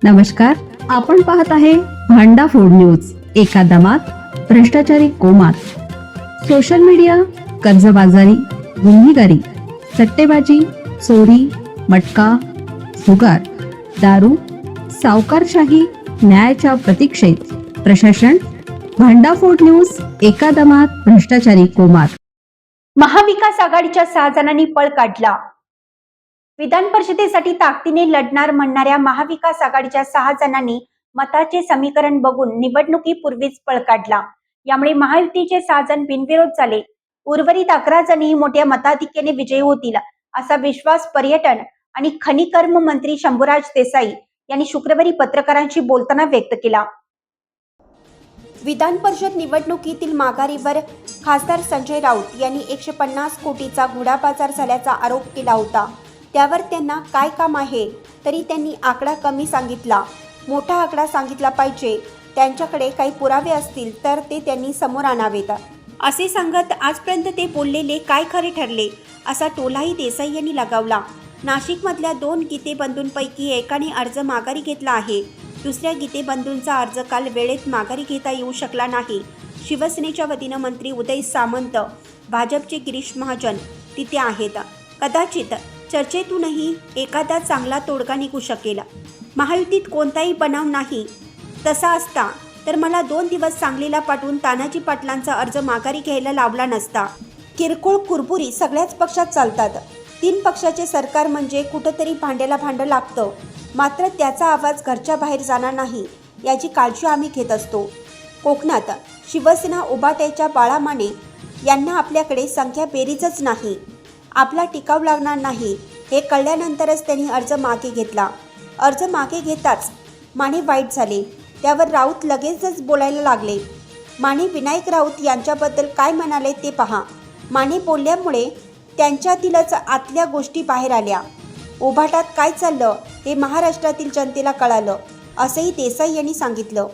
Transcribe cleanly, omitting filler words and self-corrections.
नमस्कार, आपण पाहत आहे भांडा फोड न्यूज. एका दमात भ्रष्टाचारी कोमात. सोशल मीडिया, कर्जबाजारी, गुन्हेगारी, सट्टेबाजी, चोरी, मटका, जुगार, दारू, सावकारशाही, न्यायाच्या प्रतीक्षेत प्रशासन. भांडाफोड न्यूज. एका दमात भ्रष्टाचारी कोमात. महाविकास आघाडीच्या 6 जणांनी पळ काढला. विधान परिषदेसाठी ताकदीने लढणार म्हणणाऱ्या महाविकास आघाडीच्या 6 जणांनी मताचे समीकरण बघून निवडणुकीपूर्वीच पळ काढला. यामुळे महायुतीचे 6 जण बिनविरोध झाले. उर्वरित 11 जणही मोठ्या मताधिक्याने विजयी होतील असा विश्वास पर्यटन आणि खनिकर्म मंत्री शंभूराज देसाई यांनी शुक्रवारी पत्रकारांशी बोलताना व्यक्त केला. विधान परिषद निवडणुकीतील माघारीवर खासदार संजय राऊत यांनी 150 कोटीचा घोडाबाजार झाल्याचा आरोप केला होता. त्यावर त्यांना काय काम आहे, तरी त्यांनी आकडा कमी सांगितला. मोठा आकडा सांगितला पाहिजे. त्यांच्याकडे काही पुरावे असतील तर ते त्यांनी समोर आणावेत असे सांगत आजपर्यंत ते बोललेले काय खरे ठरले असा टोलाही देसाई यांनी लगावला. नाशिकमधल्या 2 गीतेबंधूंपैकी एकाने अर्ज माघारी घेतला आहे. दुसऱ्या गीतेबंधूंचा अर्ज काल वेळेत माघारी घेता येऊ शकला नाही. शिवसेनेच्या वतीनं मंत्री उदय सामंत, भाजपचे गिरीश महाजन तिथे आहेत. कदाचित चर्चेतूनही एखादा चांगला तोडगा निघू शकेल. महायुतीत कोणताही बनाव नाही. तसा असता तर मला 2 दिवस सांगलीला पाठवून तानाजी पाटलांचा अर्ज माघारी घ्यायला लावला नसता. किरकोळ कुरबुरी सगळ्याच पक्षात चालतात. 3 पक्षाचे सरकार म्हणजे कुठंतरी भांड्याला भांडं लागतं. मात्र त्याचा आवाज घरच्या बाहेर जाणार नाही याची काळजी आम्ही घेत असतो. कोकणात शिवसेना उभाट्याच्या बाळा माने यांना आपल्याकडे संख्या बेरीजच नाही. आपला टिकाव लागणार नाही हे कळल्यानंतरच त्यांनी अर्ज मागे घेतला. अर्ज मागे घेताच माने वाईट झाले. त्यावर राऊत लगेचच बोलायला लागले. माने विनायक राऊत यांच्याबद्दल काय म्हणाले ते पहा. माने बोलल्यामुळे त्यांच्यातीलच आतल्या गोष्टी बाहेर आल्या. उभाटात काय चाललं हे महाराष्ट्रातील जनतेला कळालं असंही देसाई यांनी सांगितलं.